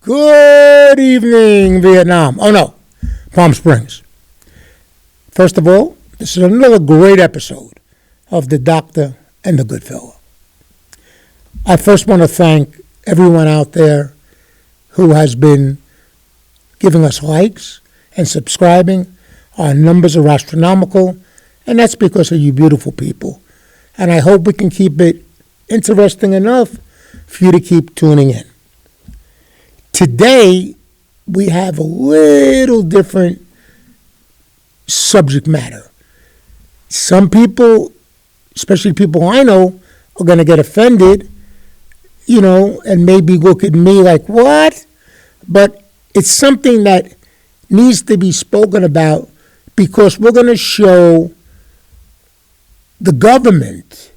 Good evening, Vietnam. Oh, no, Palm Springs. First of all, this is another great episode of The Doctor and the Goodfella. I first want to thank everyone out there who has been giving us likes and subscribing. Our numbers are astronomical, and that's because of you beautiful people. And I hope we can keep it interesting enough for you to keep tuning in. Today, we have a little different subject matter. Some people, especially people I know, are going to get offended, and maybe look at me like, what? But it's something that needs to be spoken about because we're going to show the government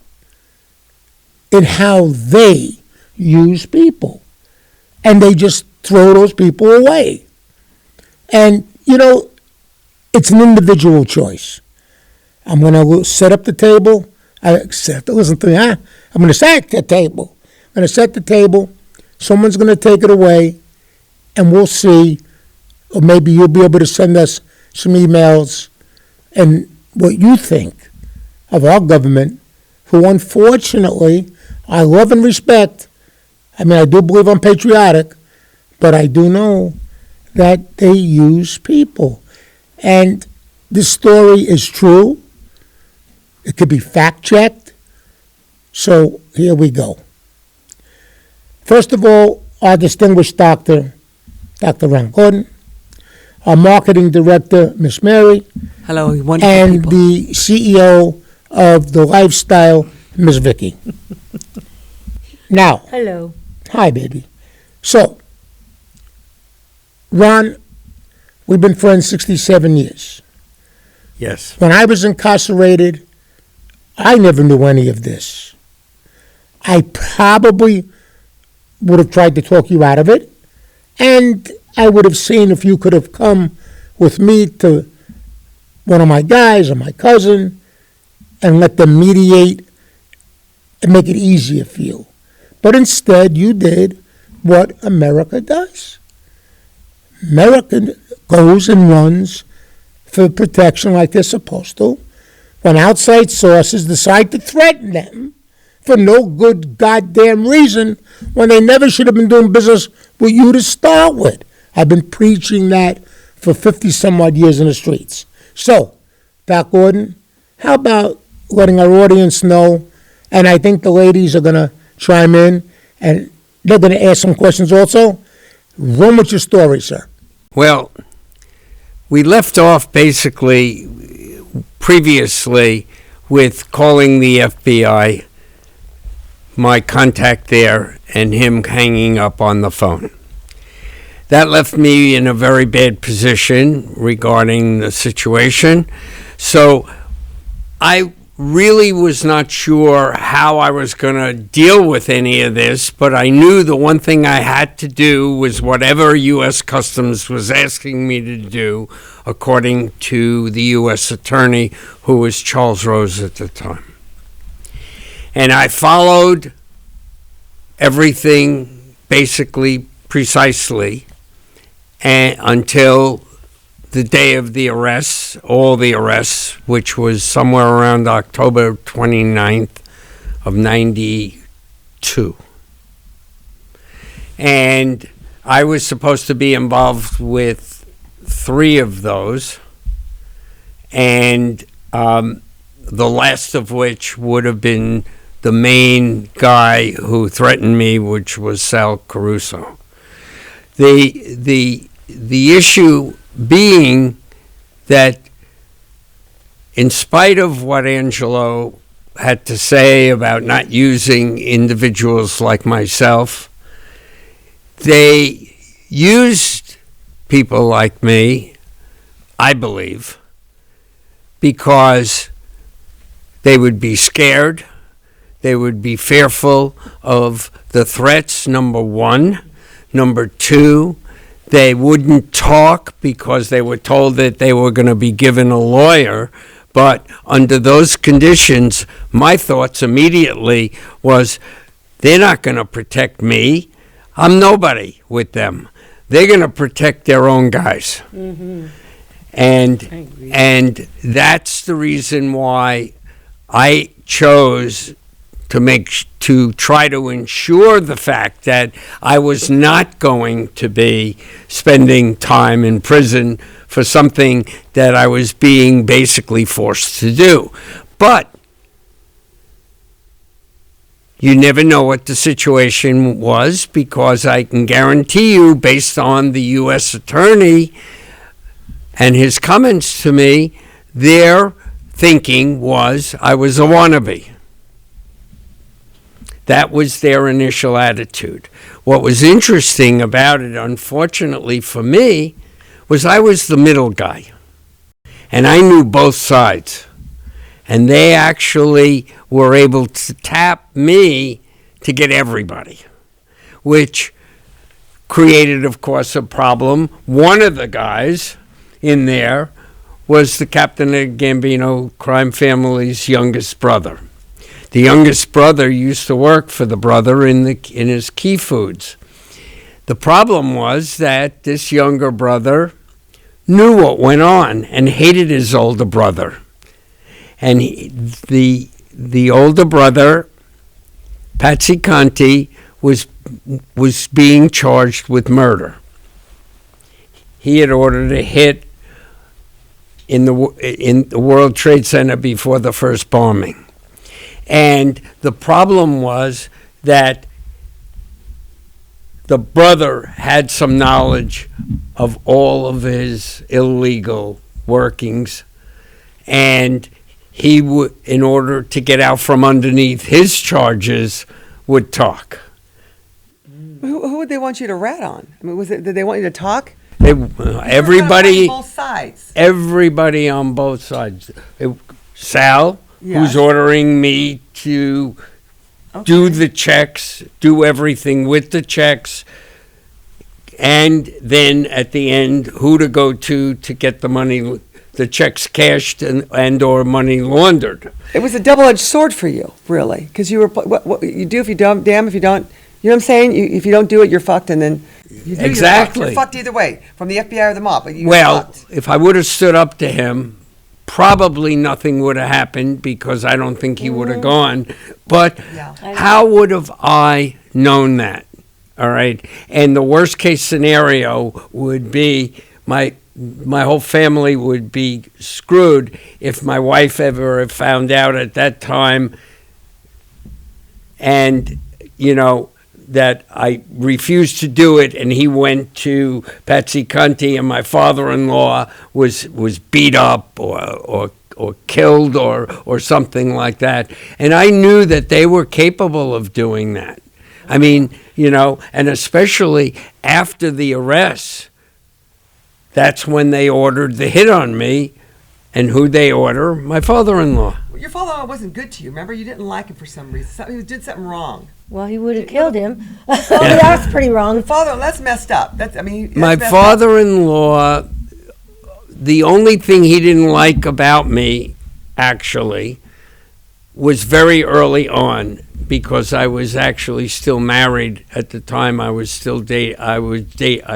in how they use people. And they just throw those people away. And, it's an individual choice. I'm going to set up the table. Listen to me, huh? I'm going to set the table. I'm going to set the table. Someone's going to take it away. And we'll see. Or maybe you'll be able to send us some emails and what you think of our government, who unfortunately I love and respect. I mean, I do believe I'm patriotic, but I do know that they use people. And this story is true. It could be fact-checked. So here we go. First of all, our distinguished doctor, Dr. Ron Gordon, our marketing director, Miss Mary. Hello, wonderful and people. The CEO of The Lifestyle, Miss Vicky. Now. Hello. Hi, baby. So, Ron, we've been friends 67 years. Yes. When I was incarcerated, I never knew any of this. I probably would have tried to talk you out of it, and I would have seen if you could have come with me to one of my guys or my cousin and let them mediate and make it easier for you. But instead, you did what America does. America goes and runs for protection like they're supposed to when outside sources decide to threaten them for no good goddamn reason when they never should have been doing business with you to start with. I've been preaching that for 50-some-odd years in the streets. So, Doc Gordon, how about letting our audience know, and I think the ladies are going to chime in, and they're going to ask some questions also. Run with your story, sir. Well, we left off basically previously with calling the FBI, my contact there, and him hanging up on the phone. That left me in a very bad position regarding the situation. So I really was not sure how I was going to deal with any of this, but I knew the one thing I had to do was whatever U.S. Customs was asking me to do, according to the U.S. Attorney, who was Charles Rose at the time. And I followed everything basically precisely until the day of the arrests, all the arrests, which was somewhere around October 29th of 92. And I was supposed to be involved with 3 of those, and the last of which would have been the main guy who threatened me, which was Sal Caruso. The issue being that in spite of what Angelo had to say about not using individuals like myself, they used people like me, I believe, because they would be scared, they would be fearful of the threats, number one. Number two, they wouldn't talk because they were told that they were going to be given a lawyer. But under those conditions, my thoughts immediately was, they're not going to protect me. I'm nobody with them. they're going to protect their own guys. And that's the reason why I chose to try to ensure the fact that I was not going to be spending time in prison for something that I was being basically forced to do. But you never know what the situation was, because I can guarantee you, based on the U.S. attorney and his comments to me, their thinking was I was a wannabe. That was their initial attitude. What was interesting about it, unfortunately for me, was I was the middle guy. And I knew both sides. And they actually were able to tap me to get everybody, which created, of course, a problem. One of the guys in there was the captain of Gambino crime family's youngest brother. The youngest brother used to work for the brother in his Key Foods. The problem was that this younger brother knew what went on and hated his older brother. And the older brother, Patsy Conti, was being charged with murder. He had ordered a hit in the World Trade Center before the first bombing. And the problem was that the brother had some knowledge of all of his illegal workings, and he would, in order to get out from underneath his charges, would talk. Who would they want you to rat on? I mean, did they want you to talk? Everybody, both sides. Everybody on both sides. Sal, Yes. who's ordering me to do the checks, do everything with the checks, and then at the end, who to go to get the money, the checks cashed and or money laundered. It was a double-edged sword for you, really, because you were what you do if you don't, damn if you don't. You know what I'm saying? If you don't do it, you're fucked, and then you do, Exactly. You're fucked either way, from the FBI or the mob. But you're Well, fucked. if I would have stood up to him, probably nothing would have happened, because I don't think he would have gone. But Yeah. how would have I known that? All right. And the worst case scenario would be my whole family would be screwed if my wife ever found out at that time, and that I refused to do it, and he went to Patsy Conti, and my father-in-law was beat up or killed or something like that. And I knew that they were capable of doing that. I mean, and especially after the arrests, that's when they ordered the hit on me. And who'd they order? My father-in-law. Your father-in-law wasn't good to you. Remember, you didn't like him for some reason. He did something wrong. Well, he would have killed him. That's pretty wrong. That's messed up. My father-in-law, the only thing he didn't like about me, actually, was very early on, because I was actually still married at the time. I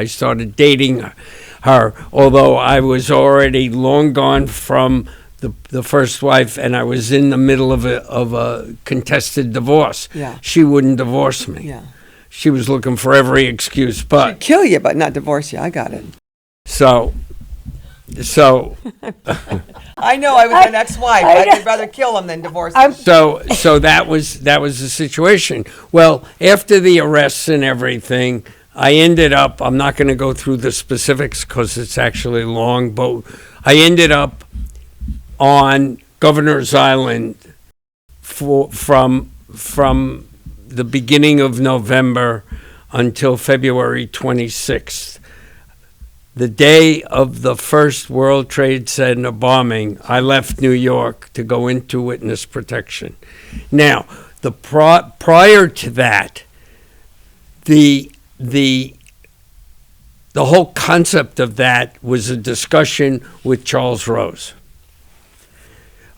started dating her, although I was already long gone from the first wife, and I was in the middle of a contested divorce. Yeah. She wouldn't divorce me. Yeah. She was looking for every excuse, but Kill you, but not divorce you. I got it. so I know I was an ex-wife. I'd rather kill him than divorce him. So that was the situation. Well, after the arrests and everything, I ended up, I'm not going to go through the specifics because it's actually long, but I ended up on Governor's Island from the beginning of November until February 26th. The day of the first World Trade Center bombing, I left New York to go into witness protection. Now, prior to that, the whole concept of that was a discussion with Charles Rose.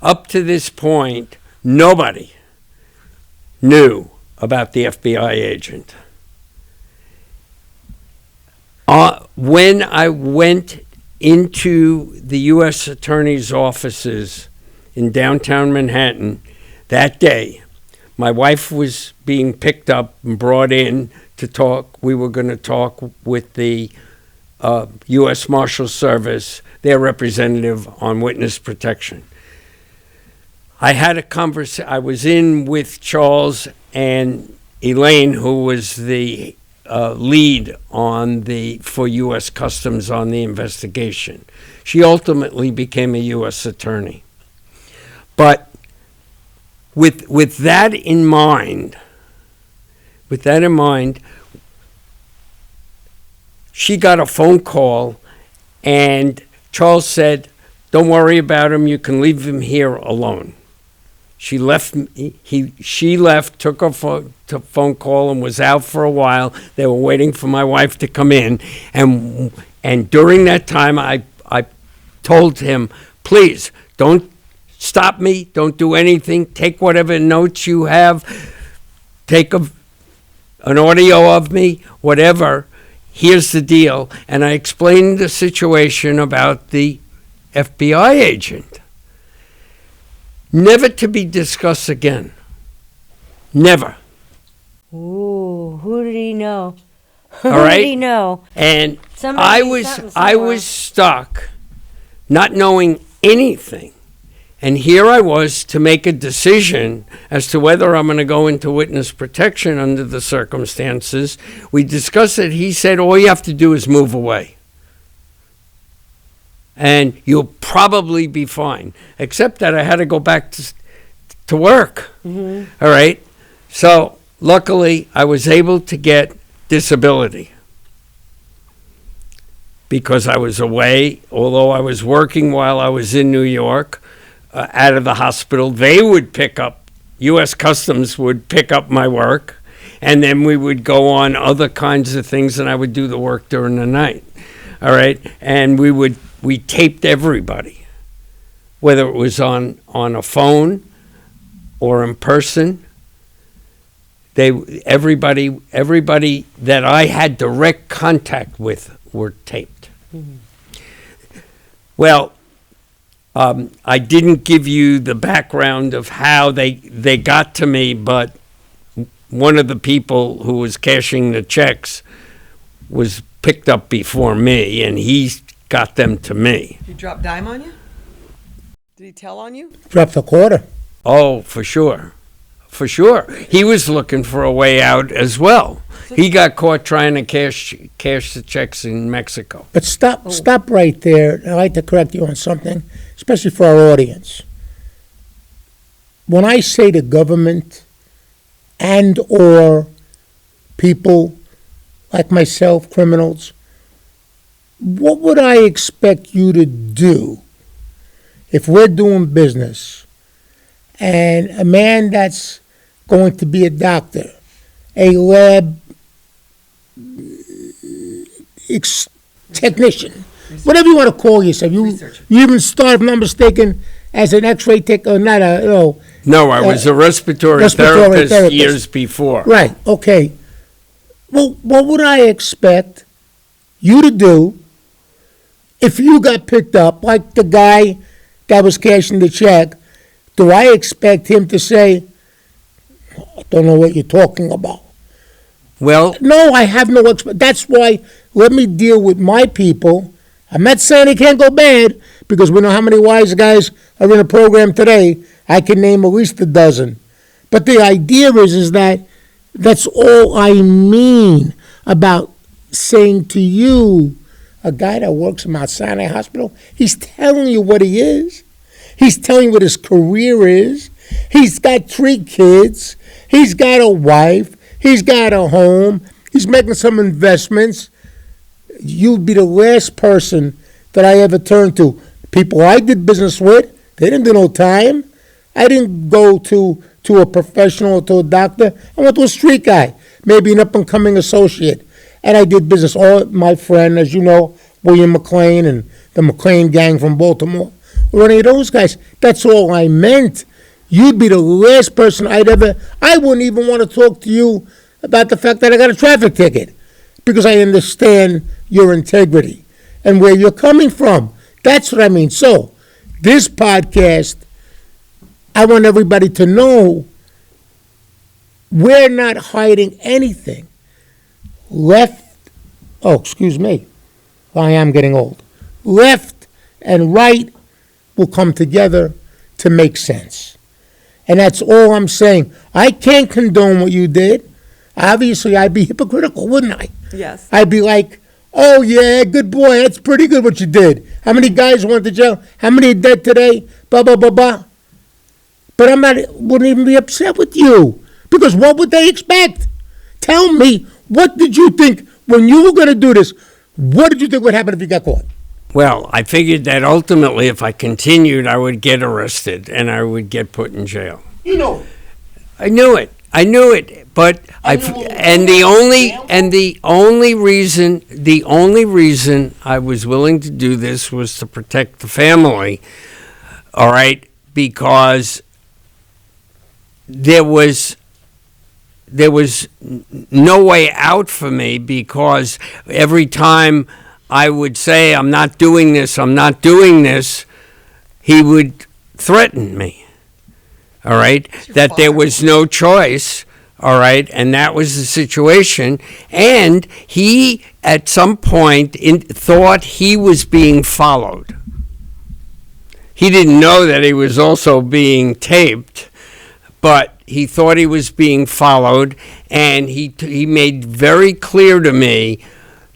Up to this point, nobody knew about the FBI agent. When I went into the U.S. Attorney's offices in downtown Manhattan that day, my wife was being picked up and brought in to talk. We were going to talk with the U.S. Marshal Service, their representative on witness protection. I had a conversation. I was in with Charles and Elaine, who was the lead for U.S. Customs on the investigation. She ultimately became a U.S. attorney. But with that in mind, she got a phone call, and Charles said, "Don't worry about him. You can leave him here alone." She left. She left, took a phone call, and was out for a while. They were waiting for my wife to come in, and during that time, I told him, "Please don't stop me. Don't do anything. Take whatever notes you have. Take an audio of me, whatever. Here's the deal." And I explained the situation about the FBI agent. Never to be discussed again. Never. Ooh, who did he know? All Who right? did he know? And Somebody I knew was something I somewhere. was stuck, not knowing anything. And here I was to make a decision as to whether I'm going to go into witness protection under the circumstances. We discussed it. He said, "All you have to do is move away, and you'll probably be fine." Except that I had to go back to work. Mm-hmm. All right. So luckily, I was able to get disability because I was away. Although I was working while I was in New York, out of the hospital, they would pick up. U.S. Customs would pick up my work, and then we would go on other kinds of things, and I would do the work during the night. All right, and we taped everybody, whether it was on a phone or in person. Everybody that I had direct contact with were taped. Mm-hmm. Well, I didn't give you the background of how they got to me, but one of the people who was cashing the checks was picked up before me, and he got them to me. Did he drop dime on you? Did he tell on you? Dropped a quarter. Oh, for sure. For sure. He was looking for a way out as well. He got caught trying to cash the checks in Mexico. But stop right there. I'd like to correct you on something, especially for our audience. When I say the government and or people like myself, criminals, what would I expect you to do if we're doing business and a man that's going to be a doctor, a lab technician, whatever you want to call yourself. You even started, if I'm not mistaken, as an X-ray tech, or not a, No, I was a respiratory therapist years before. Right, okay. Well, what would I expect you to do if you got picked up, like the guy that was cashing the check? Do I expect him to say, "I don't know what you're talking about"? Well, no, I have no that's why let me deal with my people. I'm not saying it can't go bad, because we know how many wise guys are in a program today. I can name at least a dozen. But the idea is that that's all I mean about saying to you, a guy that works in Mount Sinai Hospital, he's telling you what he is. He's telling you what his career is. He's got 3 kids. He's got a wife. He's got a home. He's making some investments. You'd be the last person that I ever turned to. People I did business with, they didn't do no time. I didn't go to a professional, to a doctor. I went to a street guy, maybe an up-and-coming associate. And I did business. All my friend, as you know, William McLean and the McLean gang from Baltimore, or any of those guys. That's all I meant. You'd be the last person I wouldn't even want to talk to you about the fact that I got a traffic ticket, because I understand your integrity and where you're coming from. That's what I mean. So, this podcast, I want everybody to know we're not hiding anything. Excuse me. I am getting old. Left and right will come together to make sense. And that's all I'm saying. I can't condone what you did. Obviously, I'd be hypocritical, wouldn't I? Yes. I'd be like, oh, yeah, good boy. That's pretty good what you did. How many guys went to jail? How many are dead today? Blah, blah, blah, blah. But wouldn't even be upset with you. Because what would they expect? Tell me, what did you think when you were going to do this? What did you think would happen if you got caught? Well, I figured that ultimately, if I continued, I would get arrested and I would get put in jail. You know. I knew it. But the only reason I was willing to do this was to protect the family. All right, because there was no way out for me, because every time I would say, I'm not doing this, he would threaten me. All right, that there was no choice. All right, and that was the situation. And he, at some point, thought he was being followed. He didn't know that he was also being taped, but he thought he was being followed, and he made very clear to me,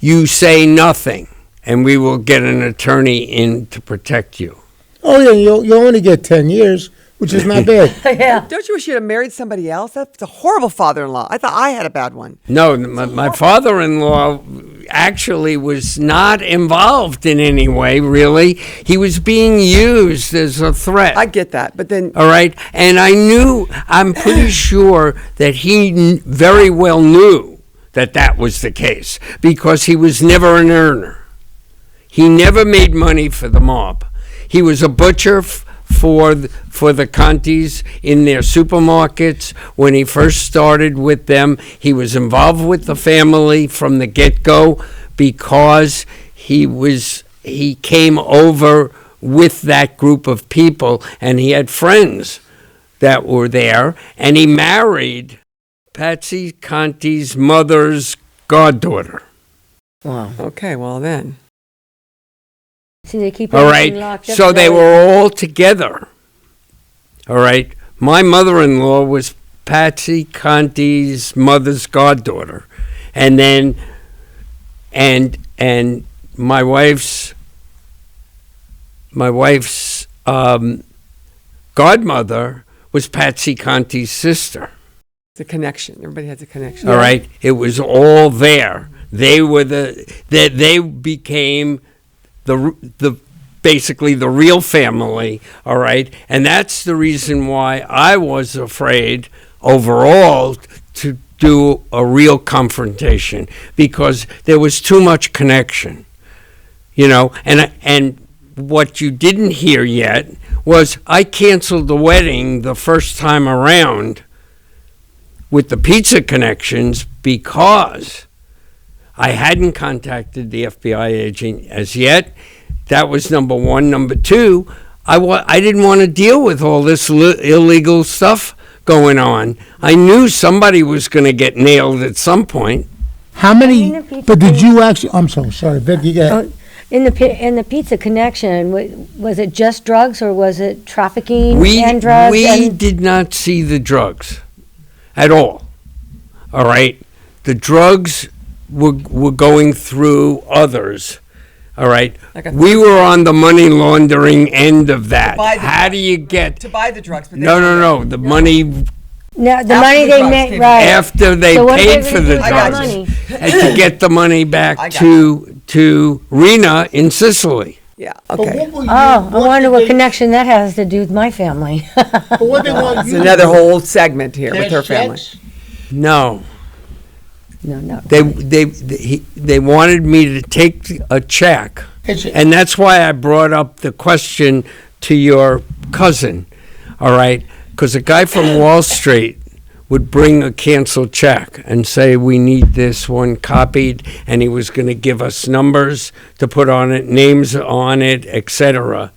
you say nothing, and we will get an attorney in to protect you. Oh, yeah, you'll only get 10 years, which is not bad. Yeah. Don't you wish you'd have married somebody else? That's a horrible father-in-law. I thought I had a bad one. No, my father-in-law actually was not involved in any way, really. He was being used as a threat. I get that, but then All right? And I'm pretty sure that he very well knew that that was the case, because he was never an earner. He never made money for the mob. He was a butcher for the Contis in their supermarkets. When he first started with them, he was involved with the family from the get-go, because he came over with that group of people, and he had friends that were there, and he married Patsy Conti's mother's goddaughter. Wow. okay, well then. See, they keep All everything right, locked up. so they were all together. All right, my mother-in-law was Patsy Conti's mother's goddaughter, and then and my wife's godmother was Patsy Conti's sister. The connection. Everybody has a connection. All right, it was all there. They were they became the basically the real family. All right, and that's the reason why I was afraid overall to do a real confrontation, because there was too much connection, and what you didn't hear yet was I canceled the wedding the first time around with the pizza connections, because I hadn't contacted the FBI agent as yet. That was number one. Number two, I didn't want to deal with all this illegal stuff going on. I knew somebody was going to get nailed at some point. How many, the pizza but did thing- you actually, I'm so sorry, Vic, you got, In the pizza connection, was it just drugs or was it trafficking and drugs? We and did not see the drugs at all. All right? The drugs were going through others. All right? Like a We were on the money laundering end of that. buy the How drugs. do you get... To buy the drugs. But No. The money No, the After money the they drugs made, came right. after they So what are they paid for gonna the do with that drugs. money? And to get the money I back got to Rena in Sicily. Yeah, but okay. what were you? Oh, I wonder did what they- connection that has to do with my family. But what they want It's you to another do? whole segment here with Cash her family. checks? No. No. They wanted me to take a check. It's- And that's why I brought up the question to your cousin, all right? Because a guy from Wall Street would bring a canceled check and say, we need this one copied, and he was going to give us numbers to put on it, names on it, etc.,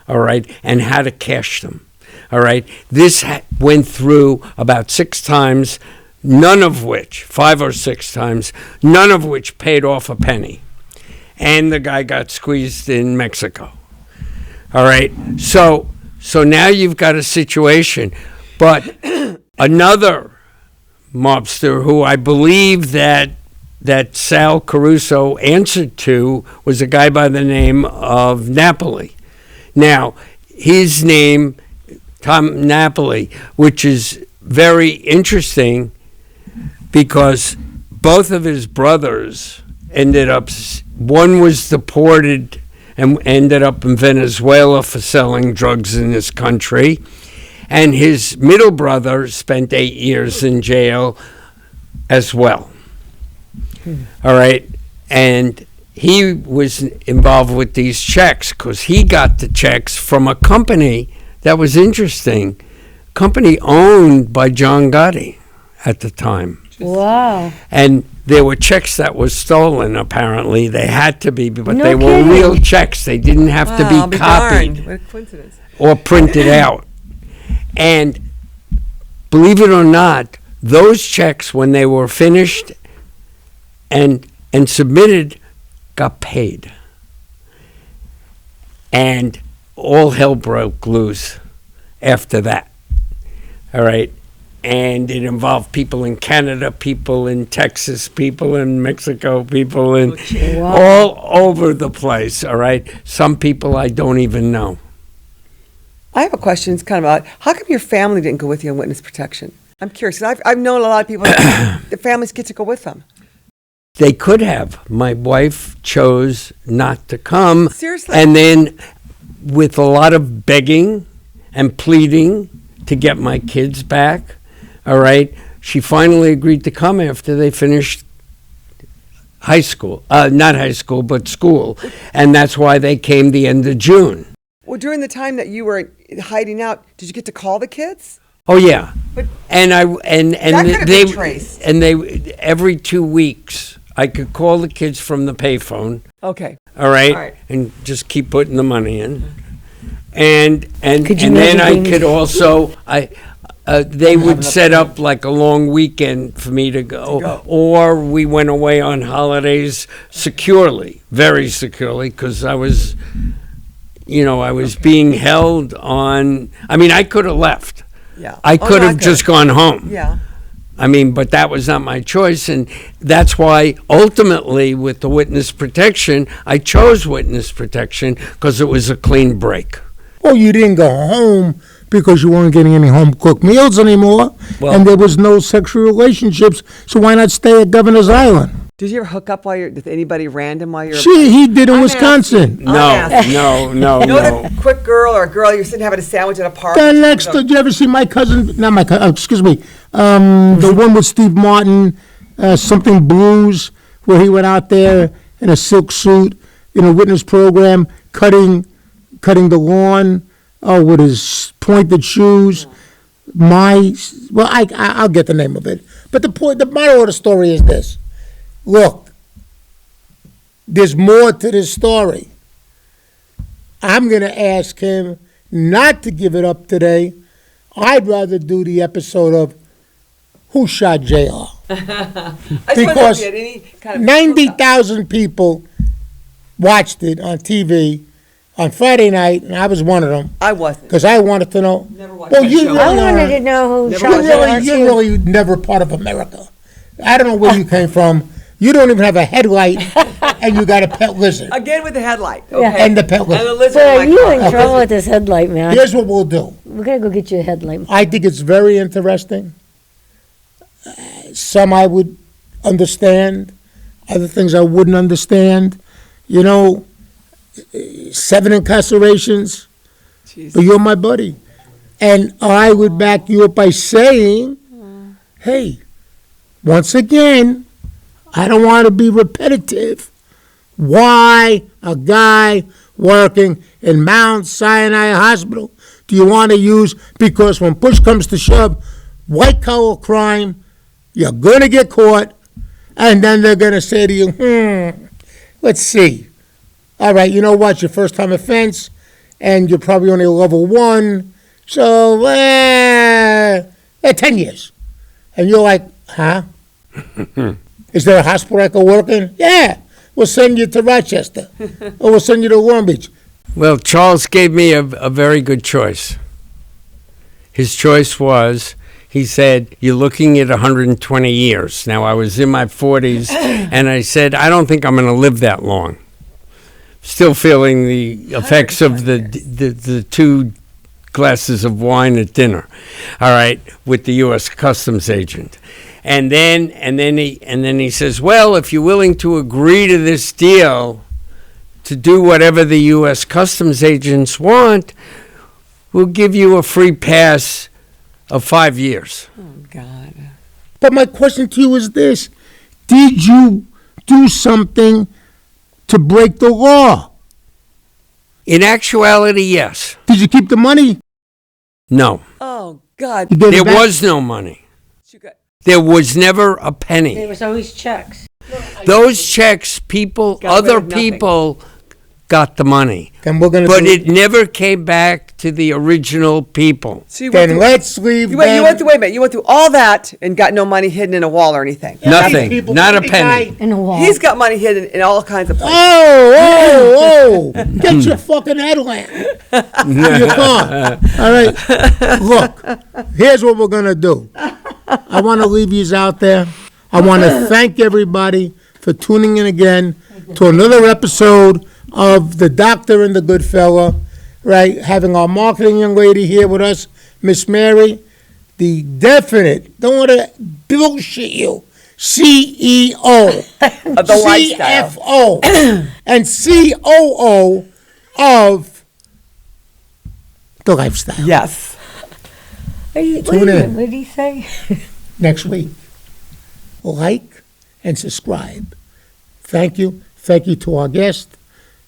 all right, and how to cash them, all right. This went through about 6 times, none of which, 5 or 6 times, none of which paid off a penny. And the guy got squeezed in Mexico. All right. So now you've got a situation. But another mobster who I believe that Sal Caruso answered to was a guy by the name of Napoli. Now, his name, Tom Napoli, which is very interesting because both of his brothers ended up, one was deported and ended up in Venezuela for selling drugs in this country. And his middle brother spent 8 years in jail as well. All right. And he was involved with these checks because he got the checks from a company that was interesting, company owned by John Gotti at the time. Wow. And there were checks that were stolen, apparently. They had to be, but No they were kidding. real checks. They didn't have to I'll be darned. copied What a coincidence. or printed out. And believe it or not, those checks, when they were finished and submitted, got paid. And all hell broke loose after that. All right. And it involved people in Canada, people in Texas, people in Mexico, people in all over the place. All right. Some people I don't even know. I have a question. It's kind of odd. How come your family didn't go with you on witness protection? I'm curious. 'Cause I've known a lot of people, the families get to go with them. They could have. My wife chose not to come. Seriously? And then with a lot of begging and pleading to get my kids back, all right, she finally agreed to come after they finished high school. Not high school, but school. And that's why they came the end of June. Well, during the time that you were hiding out, did you get to call the kids? Oh yeah. But And that could have they been traced. and they every 2 weeks I could call the kids from the payphone. Okay. All right, All right. and just keep putting the money in, and Could you and then I imagine being- could also they would set up like a long weekend for me to go, or we went away on holidays securely, very securely, because I was, I was being held on. I mean, I could have left. Yeah. I Oh, could no, have just gone home. Yeah. I mean, but that was not my choice, and that's why ultimately with the witness protection, I chose witness protection because it was a clean break. Well, you didn't go home because you weren't getting any home-cooked meals anymore, Well- and there was no sexual relationships, so why not stay at Governor's Island? Did you ever hook up with anybody random while you're? He did in I'm Wisconsin. asking. I'm asking. No. You know the quick girl or girl you're sitting having a sandwich at a park? The next, did you ever see my cousin, not my cousin, excuse me, the one with Steve Martin, something Blues, where he went out there in a silk suit in a witness program, cutting the lawn with his pointed shoes. I'll get the name of it. But the moral of the story is this. Look, there's more to this story. I'm going to ask him not to give it up today. I'd rather do the episode of Who Shot JR? I just wondered if Because you had any kind of 90,000 people watched it on TV on Friday night, and I was one of them, I wasn't. because I wanted to know. Never watched Well, that you show. I really wanted are. to know who Never shot watched it. You're JR, too. really never part of America. I don't know where you came from. You don't even have a headlight, and you got a pet lizard. Again with the headlight. Yeah. Okay. And the pet lizard. And the lizard Boy, in are my you car. in trouble with this headlight, man? Here's what we'll do. We gotta go get you a headlight. I think it's very interesting. Some I would understand, other things I wouldn't understand. 7 incarcerations, Jeez. but you're my buddy. And I would back you up by saying, hey, once again, I don't want to be repetitive. Why a guy working in Mount Sinai Hospital do you want to use? Because when push comes to shove, white collar crime. You're going to get caught. And then they're going to say to you, let's see. All right, you know what? Your first time offense, and you're probably only level 1. So, 10 years. And you're like, huh? Is there a hospital I can work in? Yeah. We'll send you to Rochester. Or we'll send you to Long Beach. Well, Charles gave me a very good choice. His choice was, he said, you're looking at 120 years. Now, I was in my 40s, and I said, I don't think I'm going to live that long. Still feeling the effects of the 2 glasses of wine at dinner, all right, with the U.S. Customs agent. And then he says, well, if you're willing to agree to this deal, to do whatever the U.S. Customs agents want, we'll give you a free pass of 5 years. Oh, God. But my question to you is this. Did you do something to break the law? In actuality, yes. Did you keep the money? No. Oh, God. You gave it There back? was no money. You got- There was never a There penny. was always checks. Those checks, people, Got away other with nothing. people got the money. Then we're going to But do it never came back to the original people. So you went Then through, let's leave you went them. through, wait a minit, you went through all that and got no money hidden in a wall or anything. Nothing. People- Not a Hey, penny. guy. In a wall. He's got money hidden in all kinds of places. Oh, get your fucking headlamp in your car. All right. Look, here's what we're going to do. I want to leave yous out there. I want to thank everybody for tuning in again to another episode of The Doctor and the Goodfella, right? Having our marketing young lady here with us, Miss Mary, the definite, don't want to bullshit you, CEO, Of the lifestyle. CFO, and COO of the lifestyle. Yes. Tune in. What did he say? Next week. Like and subscribe. Thank you. Thank you to our guest.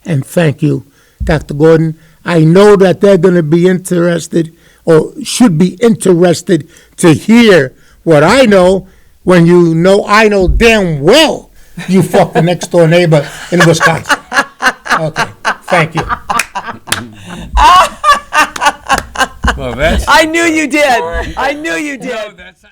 And thank you, Dr. Gordon. I know that they're going to be interested or should be interested to hear what I know when you know I know damn well you fuck the next door neighbor in Wisconsin. Okay. Thank you. Well, that's I knew you did. I knew you did. that's